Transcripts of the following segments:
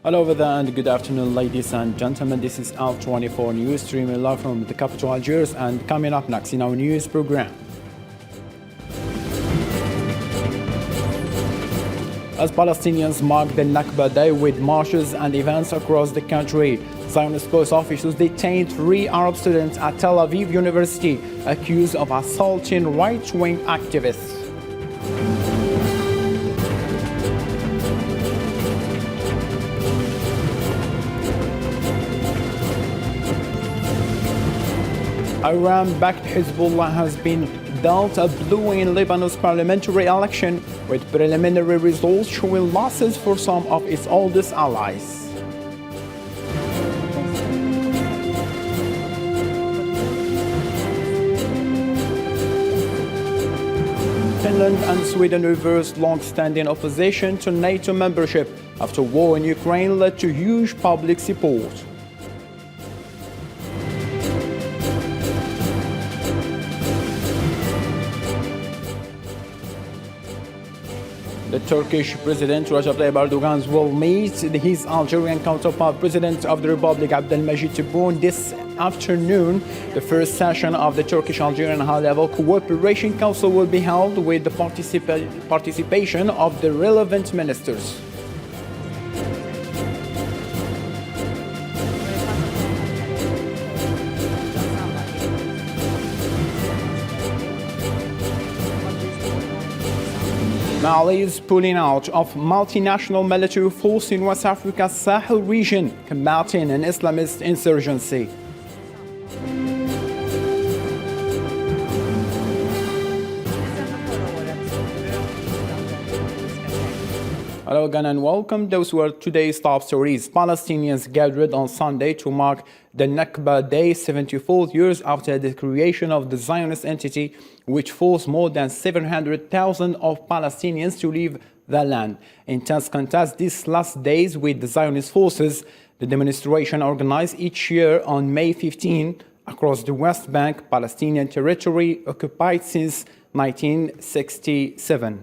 Hello over there and good afternoon, ladies and gentlemen. This is Al24 News, streaming live from the capital Algiers, and coming up next in our news program. As Palestinians mark the Nakba Day with marches and events across the country, Zionist police officials detained 3 Arab students at Tel Aviv University accused of assaulting right-wing activists. Iran-backed Hezbollah has been dealt a blow in Lebanon's parliamentary election, with preliminary results showing losses for some of its oldest allies. Finland and Sweden reversed long-standing opposition to NATO membership after war in Ukraine led to huge public support. The Turkish President Recep Tayyip Erdogan will meet his Algerian counterpart, President of the Republic Abdelmajid Tebboune, this afternoon. The first session of the Turkish-Algerian High-Level Cooperation Council will be held with the participation of the relevant ministers. Mali is pulling out of multinational military force in West Africa's Sahel region, combating an Islamist insurgency. Hello again and welcome. Those were today's top stories. Palestinians gathered on Sunday to mark the Nakba Day, 74 years after the creation of the Zionist entity, which forced more than 700,000 of Palestinians to leave the land. Intense contest these last days with the Zionist forces. The demonstration organized each year on May 15 across the West Bank, Palestinian territory occupied since 1967.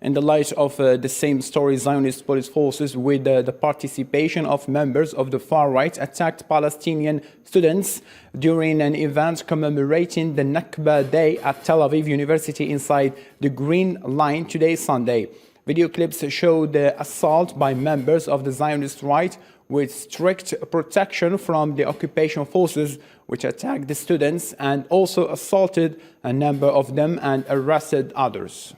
In the light of the same story, Zionist police forces, with the participation of members of the far right, attacked Palestinian students during an event commemorating the Nakba Day at Tel Aviv University inside the Green Line today, Sunday. Video clips show the assault by members of the Zionist right with strict protection from the occupation forces, which attacked the students and also assaulted a number of them and arrested others.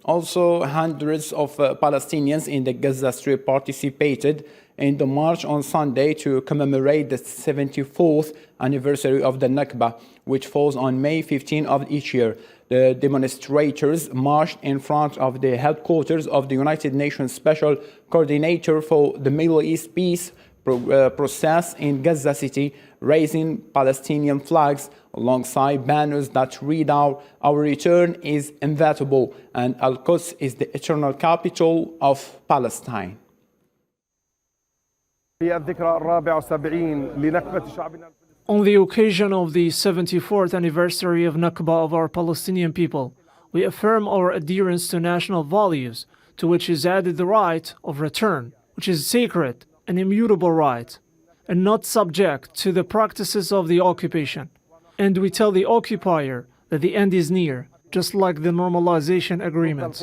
Also, hundreds of Palestinians in the Gaza Strip participated in the march on Sunday to commemorate the 74th anniversary of the Nakba, which falls on May 15 of each year. The demonstrators marched in front of the headquarters of the United Nations Special Coordinator for the Middle East Peace process in Gaza City, raising Palestinian flags alongside banners that read out, "Our return is inevitable," and Al-Quds is the eternal capital of Palestine. On the occasion of the 74th anniversary of Nakba of our Palestinian people, we affirm our adherence to national values, to which is added the right of return, which is sacred, an immutable right, and not subject to the practices of the occupation. And we tell the occupier that the end is near, just like the normalization agreement.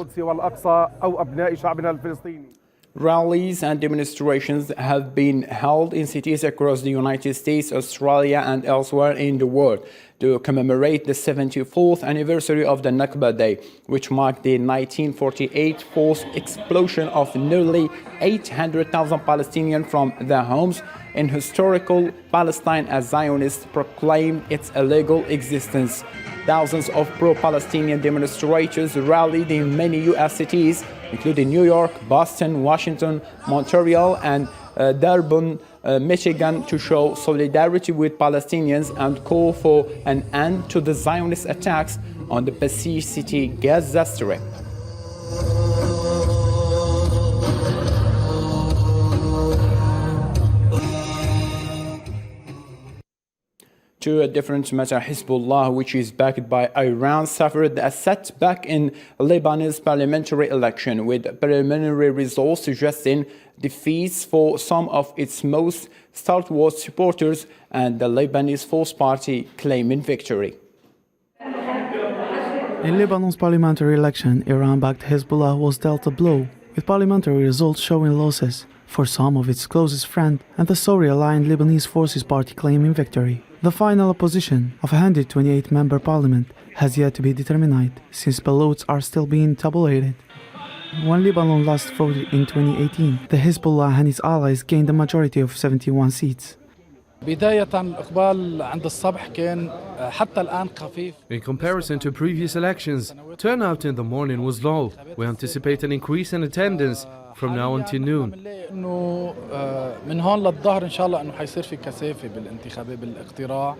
Rallies and demonstrations have been held in cities across the United States, Australia, and elsewhere in the world to commemorate the 74th anniversary of the Nakba Day, which marked the 1948 forced expulsion of nearly 800,000 Palestinians from their homes in historical Palestine as Zionists proclaimed its illegal existence. Thousands of pro-Palestinian demonstrators rallied in many U.S. cities, including New York, Boston, Washington, Montreal, and Dearborn, Michigan, to show solidarity with Palestinians and call for an end to the Zionist attacks on the besieged city Gaza Strip. To a different matter, Hezbollah, which is backed by Iran, suffered a setback in Lebanon's parliamentary election, with preliminary results suggesting defeats for some of its most stalwart supporters and the Lebanese Force Party claiming victory. In Lebanon's parliamentary election, Iran-backed Hezbollah was dealt a blow, with parliamentary results showing losses for some of its closest friends and the Saudi-aligned Lebanese Forces Party claiming victory. The final opposition of a 128-member parliament has yet to be determined, since ballots are still being tabulated. When Lebanon last voted in 2018, the Hezbollah and its allies gained a majority of 71 seats. إقبال عند الصبح كان حتى الآن خفيف. In comparison to previous elections, turnout in the morning was low. We anticipate an increase in attendance from now until noon. إنه من هون للظهر إن شاء الله إنه حيصير في كثافة بالانتخابات بالاقتراع.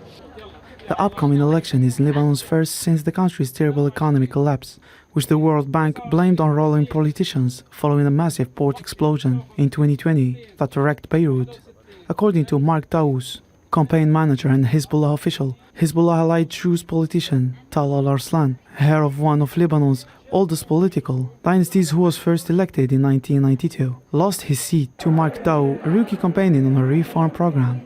The upcoming election is Lebanon's first since the country's terrible economic collapse, which the World Bank blamed on ruling politicians following a massive port explosion in 2020 that wrecked Beirut. According to Mark Taous, campaign manager and Hezbollah official, Hezbollah-allied Druze politician Tal al-Arslan, heir of one of Lebanon's oldest political dynasties who was first elected in 1992, lost his seat to Mark Taous, a rookie campaigning on a reform program.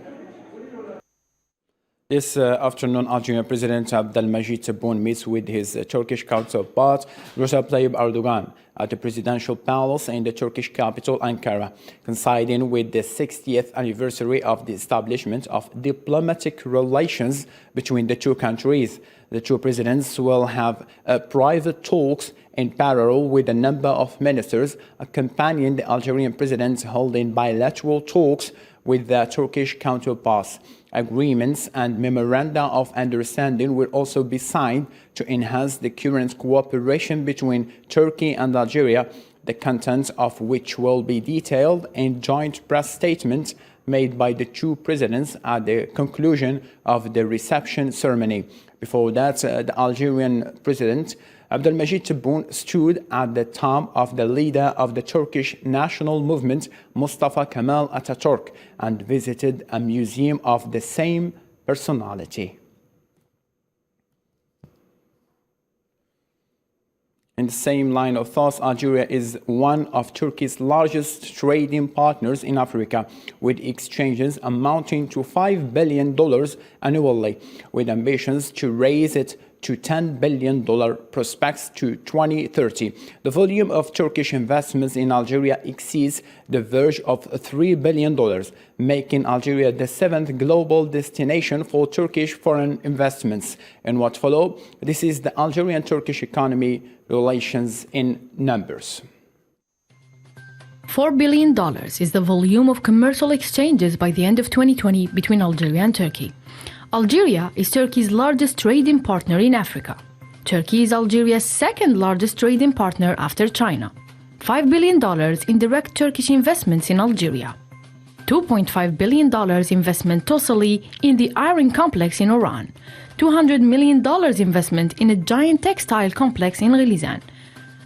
This afternoon, Algerian President Abdelmajid Tebboune meets with his Turkish counterpart, Recep Tayyip Erdogan, at the presidential palace in the Turkish capital, Ankara, coinciding with the 60th anniversary of the establishment of diplomatic relations between the two countries. The two presidents will have private talks in parallel with a number of ministers accompanying the Algerian president holding bilateral talks with their Turkish counterparts. Agreements and memoranda of understanding will also be signed to enhance the current cooperation between Turkey and Algeria, the contents of which will be detailed in joint press statements made by the two presidents at the conclusion of the reception ceremony. Before that, the Algerian president Abdelmajid Tebboune stood at the tomb of the leader of the Turkish national movement, Mustafa Kemal Atatürk, and visited a museum of the same personality. In the same line of thought, Algeria is one of Turkey's largest trading partners in Africa, with exchanges amounting to $5 billion annually, with ambitions to raise it to $10 billion prospects to 2030. The volume of Turkish investments in Algeria exceeds the verge of $3 billion, making Algeria the seventh global destination for Turkish foreign investments. In what follow, this is the Algerian-Turkish economy relations in numbers. $4 billion is the volume of commercial exchanges by the end of 2020 between Algeria and Turkey. Algeria is Turkey's largest trading partner in Africa. Turkey is Algeria's second largest trading partner after China. $5 billion in direct Turkish investments in Algeria. $2.5 billion investment totally in the iron complex in Oran. $200 million investment in a giant textile complex in Rilizan.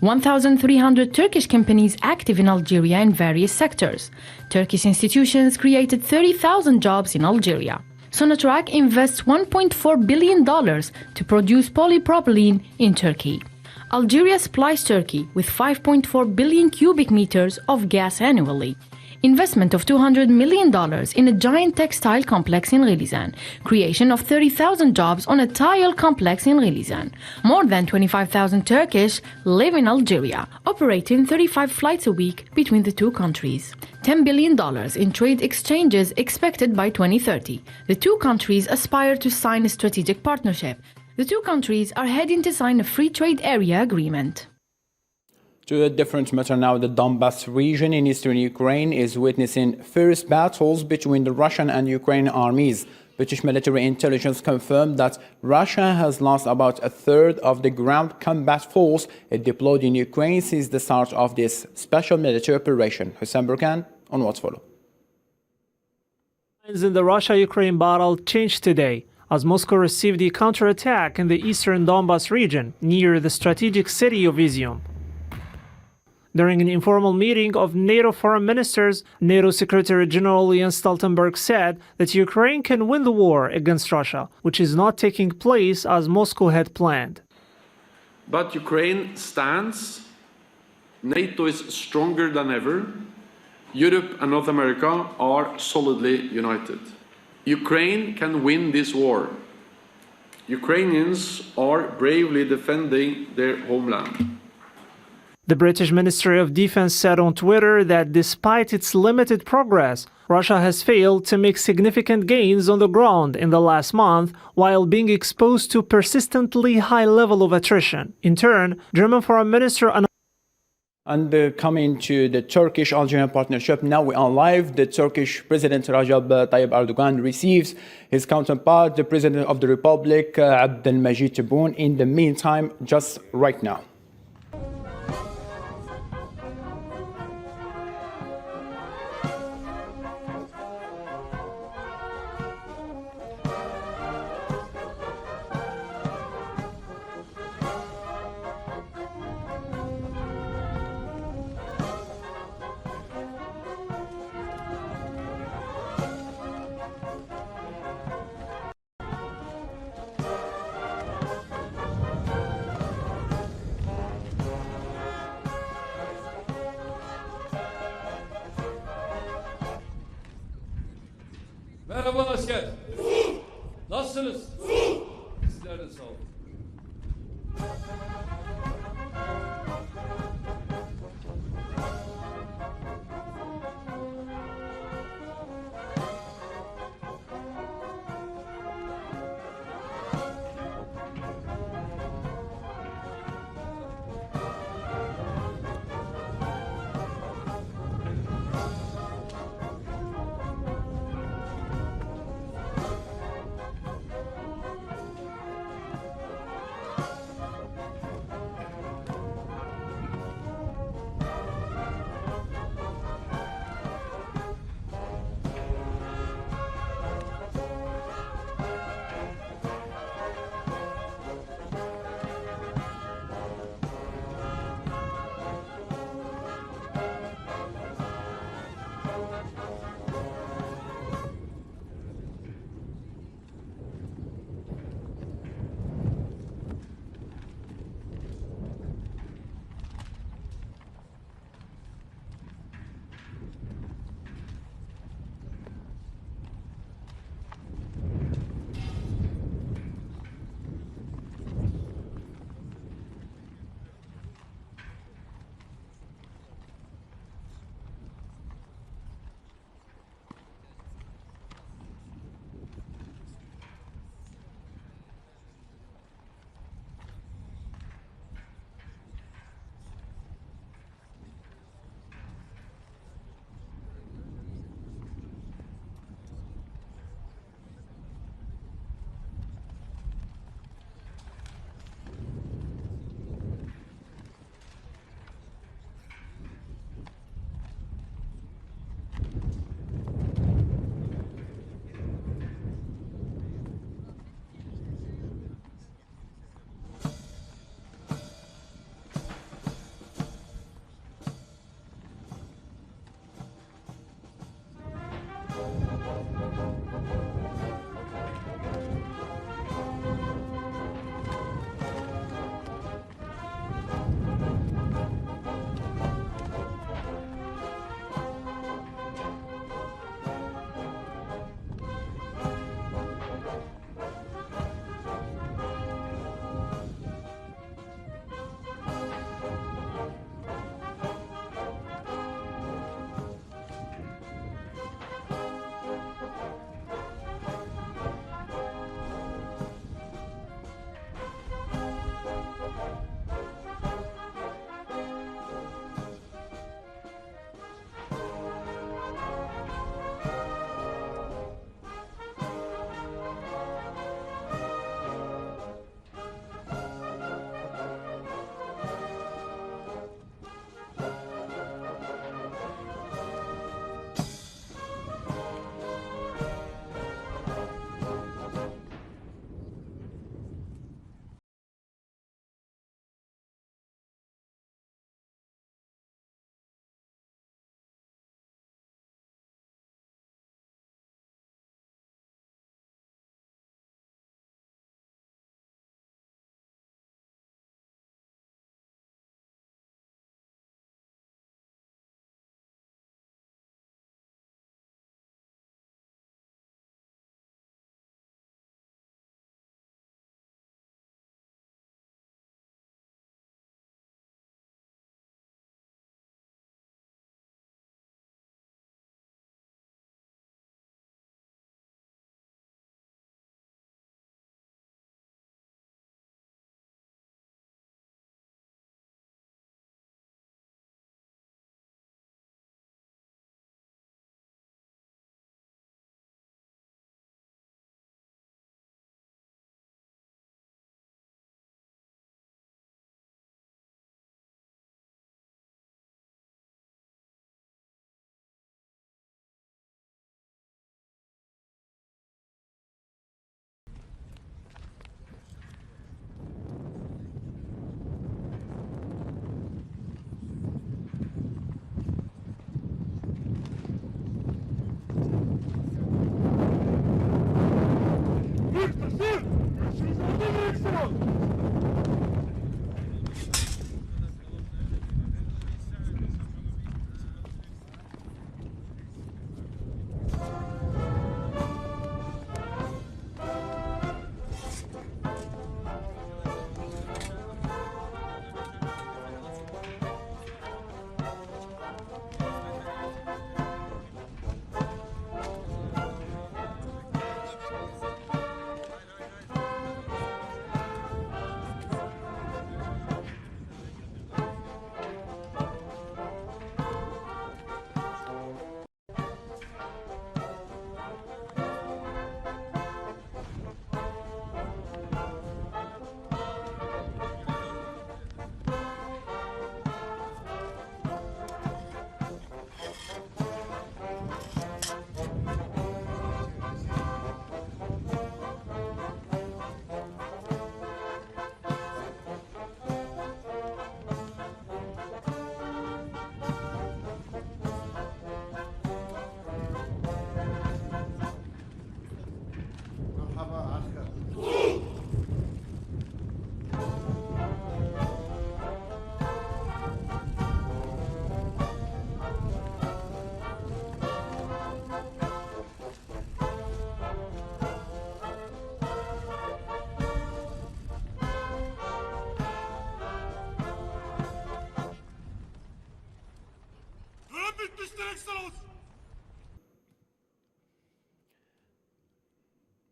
1,300 Turkish companies active in Algeria in various sectors. Turkish institutions created 30,000 jobs in Algeria. Sonatrach invests $1.4 billion to produce polypropylene in Turkey. Algeria supplies Turkey with 5.4 billion cubic meters of gas annually. Investment of $200 million in a giant textile complex in Rilizan. Creation of 30,000 jobs on a tile complex in Rilizan. More than 25,000 Turkish live in Algeria, operating 35 flights a week between the two countries. $10 billion in trade exchanges expected by 2030. The two countries aspire to sign a strategic partnership. The two countries are heading to sign a free trade area agreement. To a different matter now, the Donbas region in eastern Ukraine is witnessing fierce battles between the Russian and Ukrainian armies. British military intelligence confirmed that Russia has lost about a third of the ground combat force it deployed in Ukraine since the start of this special military operation. Hussein Burkan on what's follow. In the Russia-Ukraine battle changed today, as Moscow received the counterattack in the eastern Donbas region near the strategic city of Izium. During an informal meeting of NATO foreign ministers, NATO Secretary General Jens Stoltenberg said that Ukraine can win the war against Russia, which is not taking place as Moscow had planned. But Ukraine stands. NATO is stronger than ever. Europe and North America are solidly united. Ukraine can win this war. Ukrainians are bravely defending their homeland. The British Ministry of Defense said on Twitter that despite its limited progress, Russia has failed to make significant gains on the ground in the last month while being exposed to persistently high level of attrition. In turn, German Foreign Minister And coming to the Turkish-Algerian partnership, now we are live. The Turkish President Recep Tayyip Erdogan receives his counterpart, the President of the Republic, Abdelmajid Tebboune, in the meantime, just right now.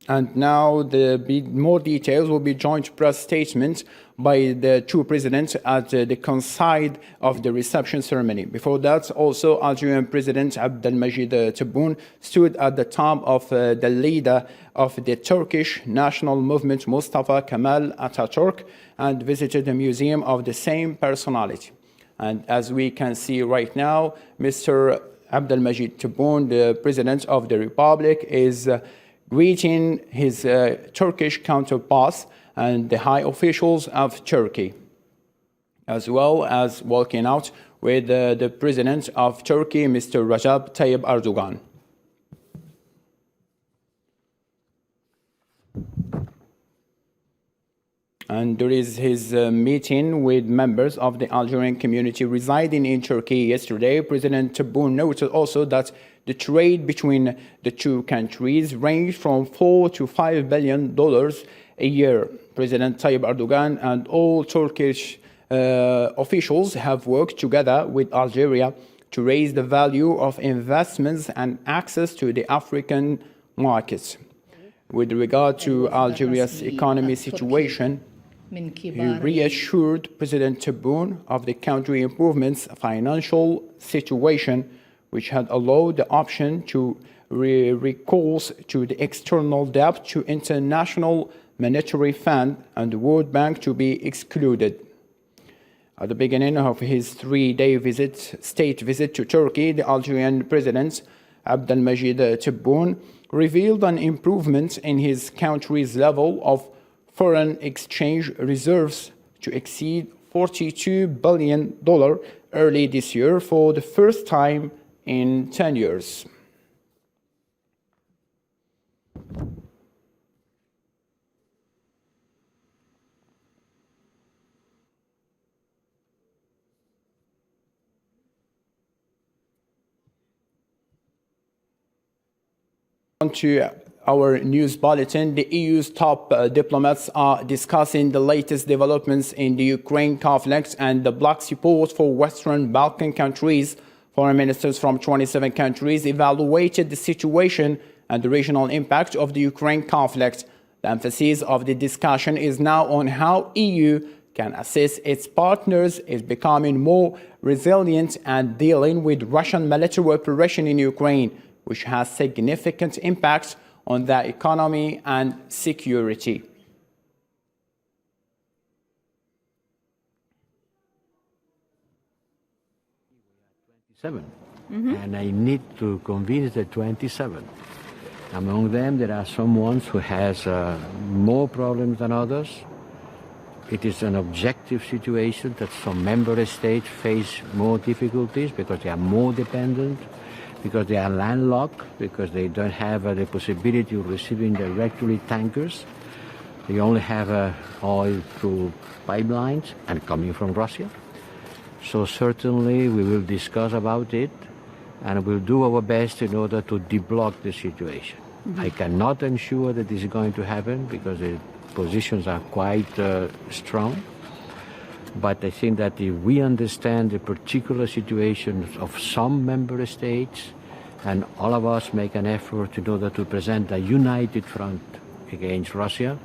And now more details will be joint press statement by the two presidents at the coincide of the reception ceremony. Before that, also Algerian President Abdelmajid Tebboune stood at the top of the leader of the Turkish national movement, Mustafa Kemal Atatürk, and visited the museum of the same personality. And as we can see right now, Mr. Abdelmajid Tebboune, the President of the Republic, is greeting his Turkish counterparts and the high officials of Turkey, as well as walking out with the President of Turkey, Mr. Recep Tayyip Erdogan. And there is his meeting with members of the Algerian community residing in Turkey yesterday. President Tebboune noted also that the trade between the two countries ranged from $4 to $5 billion a year. President Tayyip Erdogan and all Turkish officials have worked together with Algeria to raise the value of investments and access to the African markets. With regard to Algeria's economy situation, he reassured President Tebboune of the country improvement's financial situation, which had allowed the option to recourse to the external debt to International Monetary Fund and the World Bank to be excluded. At the beginning of his three-day state visit to Turkey, the Algerian President Abdelmajid Tebboune revealed an improvement in his country's level of foreign exchange reserves to exceed $42 billion early this year for the first time in 10 years. On to our news bulletin. The EU's top diplomats are discussing the latest developments in the Ukraine conflict and the bloc support for Western Balkan countries. Foreign ministers from 27 countries evaluated the situation and the regional impact of the Ukraine conflict. The emphasis of the discussion is now on how EU can assist its partners in becoming more resilient and dealing with Russian military operation in Ukraine, which has significant impacts on their economy and security. And I need to convince the 27. Among them, there are some ones who has more problems than others. It is an objective situation that some member states face more difficulties because they are more dependent, because they are landlocked, because they don't have the possibility of receiving directly tankers. They only have oil through pipelines and coming from Russia. So certainly we will discuss about it and we'll do our best in order to deblock the situation. I cannot ensure that this is going to happen because the positions are quite strong. But I think that if we understand the particular situations of some member states and all of us make an effort in order to present a united front against Russia.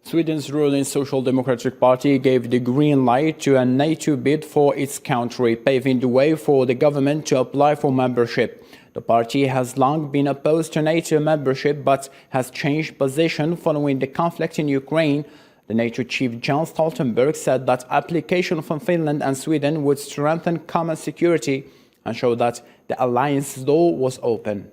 Sweden's ruling Social Democratic Party gave the green light to a NATO bid for its country, paving the way for the government to apply for membership. The party has long been opposed to NATO membership but has changed position following the conflict in Ukraine. The NATO chief Jens Stoltenberg said that application from Finland and Sweden would strengthen common security and show that the alliance's door was open.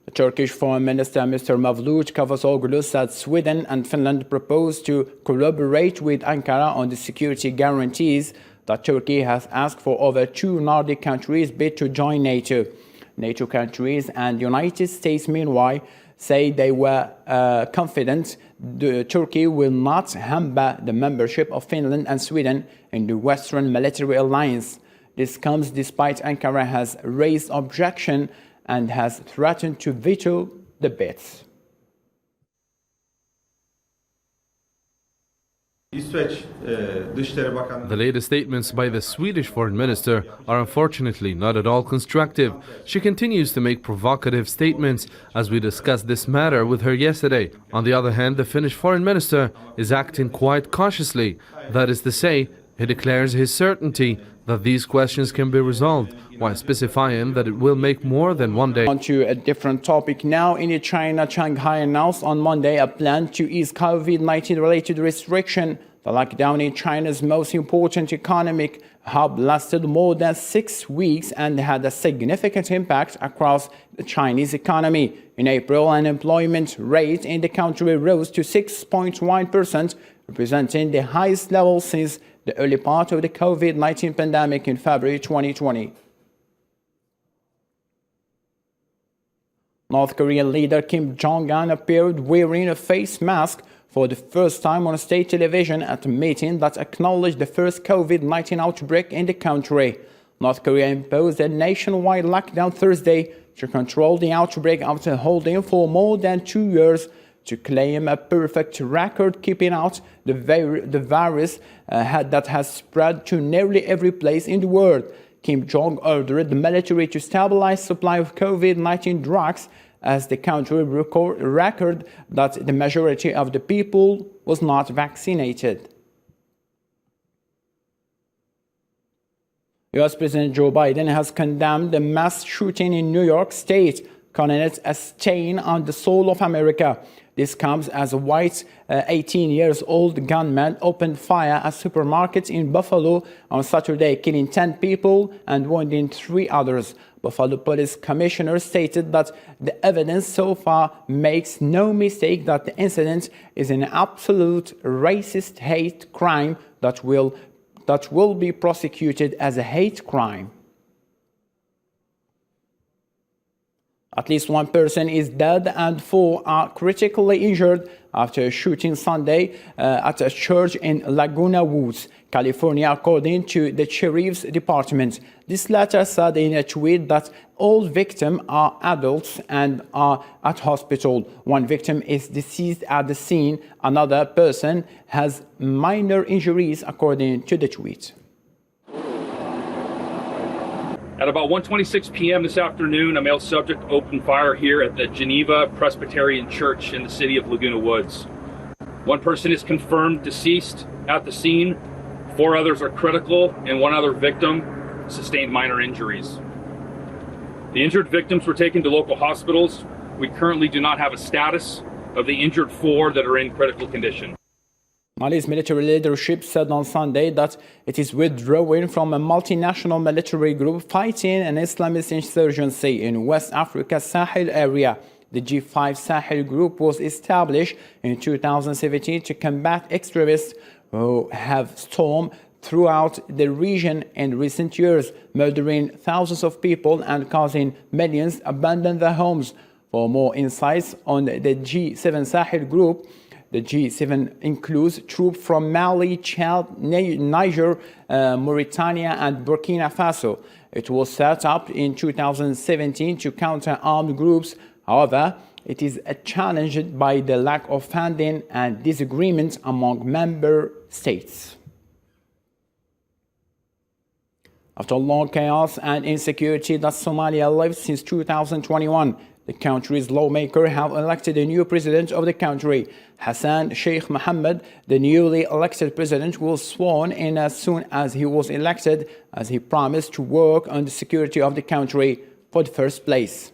The Turkish Foreign Minister Mr. Mevlut Cavusoglu said Sweden and Finland proposed to collaborate with Ankara on the security guarantees that Turkey has asked for over two Nordic countries bid to join NATO. NATO countries and the United States, meanwhile, say they were confident Turkey will not hamper the membership of Finland and Sweden in the Western Military Alliance. This comes despite Ankara has raised objection and has threatened to veto the bids. The latest statements by the Swedish foreign minister are unfortunately not at all constructive. She continues to make provocative statements, as we discussed this matter with her yesterday. On the other hand, the Finnish foreign minister is acting quite cautiously. That is to say, he declares his certainty that these questions can be resolved, while specifying that it will make more than one day. On to a different topic now. In China, Shanghai announced on Monday a plan to ease COVID-19 related restriction. The lockdown in China's most important economic hub lasted more than 6 weeks and had a significant impact across the Chinese economy. In April, unemployment rate in the country rose to 6.1%, representing the highest level since the early part of the COVID-19 pandemic in February 2020. North Korean leader Kim Jongun appeared wearing a face mask for the first time on state television at a meeting that acknowledged the first COVID-19 outbreak in the country. North Korea imposed a nationwide lockdown Thursday to control the outbreak after holding for more than 2 years to claim a perfect record keeping out the virus that has spread to nearly every place in the world. Kim Jong ordered the military to stabilize supply of COVID-19 drugs as the country record that the majority of the people was not vaccinated. US President Joe Biden has condemned the mass shooting in New York State, calling it a stain on the soul of America. This comes as a white 18-year-old gunman opened fire at supermarkets in Buffalo on Saturday, killing 10 people and wounding 3 others. Buffalo Police Commissioner stated that the evidence so far makes no mistake that the incident is an absolute racist hate crime that will be prosecuted as a hate crime. At least 1 person is dead and 4 are critically injured after a shooting Sunday at a church in Laguna Woods, California, according to the Sheriff's Department. This letter said in a tweet that all victims are adults and are at hospital. 1 victim is deceased at the scene. Another person has minor injuries, according to the tweet. At about 1:26 p.m. this afternoon, a male subject opened fire here at the Geneva Presbyterian Church in the city of Laguna Woods. 1 person is confirmed deceased at the scene. 4 others are critical, and 1 other victim sustained minor injuries. The injured victims were taken to local hospitals. We currently do not have a status of the injured 4 that are in critical condition. Mali's military leadership said on Sunday that it is withdrawing from a multinational military group fighting an Islamist insurgency in West Africa's Sahel area. The G5 Sahel group was established in 2017 to combat extremists who have stormed throughout the region in recent years, murdering thousands of people and causing millions abandon their homes. For more insights on the G7 Sahel group, the G7 includes troops from Mali, Chad, Niger, Mauritania, and Burkina Faso. It was set up in 2017 to counter armed groups. However, it is challenged by the lack of funding and disagreement among member states. After long chaos and insecurity that Somalia lived since 2021, the country's lawmakers have elected a new president of the country. Hassan Sheikh Mohammed, the newly elected president, was sworn in as soon as he was elected, as he promised to work on the security of the country for the first place.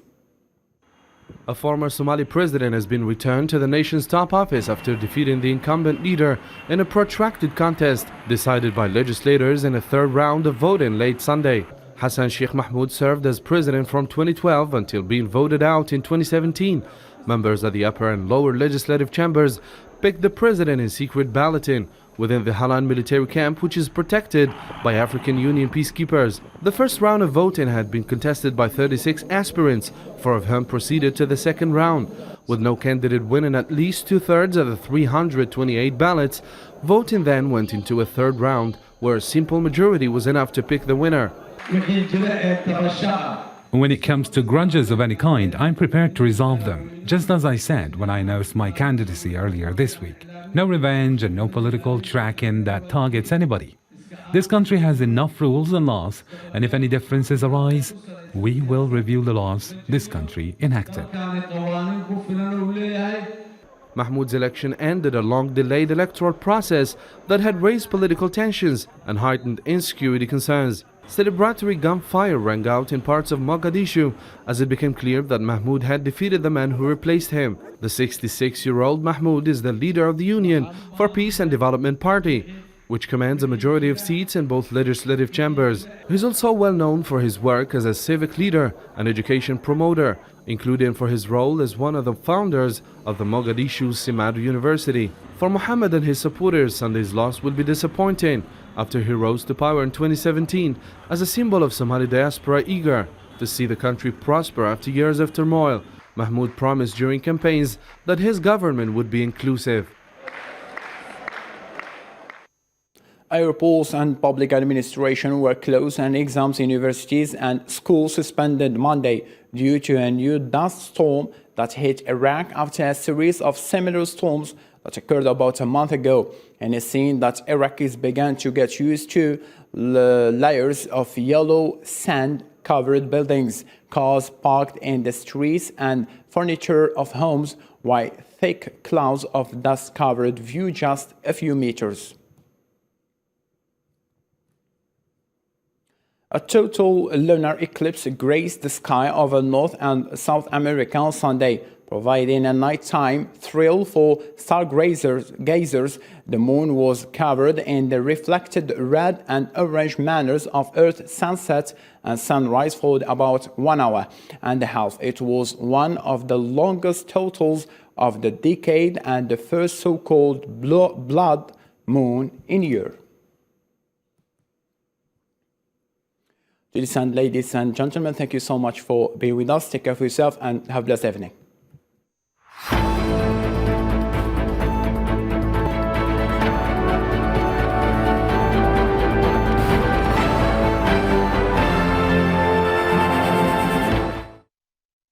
A former Somali president has been returned to the nation's top office after defeating the incumbent leader in a protracted contest decided by legislators in a 3rd round of voting late Sunday. Hassan Sheikh Mahmoud served as president from 2012 until being voted out in 2017. Members of the upper and lower legislative chambers picked the president in secret balloting within the Halan military camp, which is protected by African Union peacekeepers. The first round of voting had been contested by 36 aspirants, 4 of whom proceeded to the 2nd round. With no candidate winning at least 2/3 of the 328 ballots, voting then went into a 3rd round, where a simple majority was enough to pick the winner. When it comes to grudges of any kind, I'm prepared to resolve them, just as I said when I announced my candidacy earlier this week. No revenge and no political tracking that targets anybody. This country has enough rules and laws, and if any differences arise, we will review the laws this country enacted. Mahmoud's election ended a long-delayed electoral process that had raised political tensions and heightened insecurity concerns. Celebratory gunfire rang out in parts of Mogadishu as it became clear that Mahmoud had defeated the man who replaced him. The 66-year-old Mahmoud is the leader of the Union for Peace and Development Party, which commands a majority of seats in both legislative chambers. He is also well known for his work as a civic leader and education promoter, including for his role as one of the founders of the Mogadishu Simad University. For Mohammed and his supporters, Sunday's loss will be disappointing after he rose to power in 2017 as a symbol of Somali diaspora eager to see the country prosper after years of turmoil. Mahmoud promised during campaigns that his government would be inclusive. Airports and public administration were closed and exams, universities and schools suspended Monday due to a new dust storm that hit Iraq after a series of similar storms that occurred about a month ago. And it seemed that Iraqis began to get used to layers of yellow sand-covered buildings, cars parked in the streets and furniture of homes, while thick clouds of dust covered view just a few meters. A total lunar eclipse graced the sky over North and South America on Sunday, providing a nighttime thrill for stargazers. The moon was covered in the reflected red and orange manners of Earth's sunset and sunrise for about 1 hour and a half. It was one of the longest totals of the decade and the first so-called blood moon in a year. Ladies and gentlemen, thank you so much for being with us. Take care of yourself and have a blessed evening.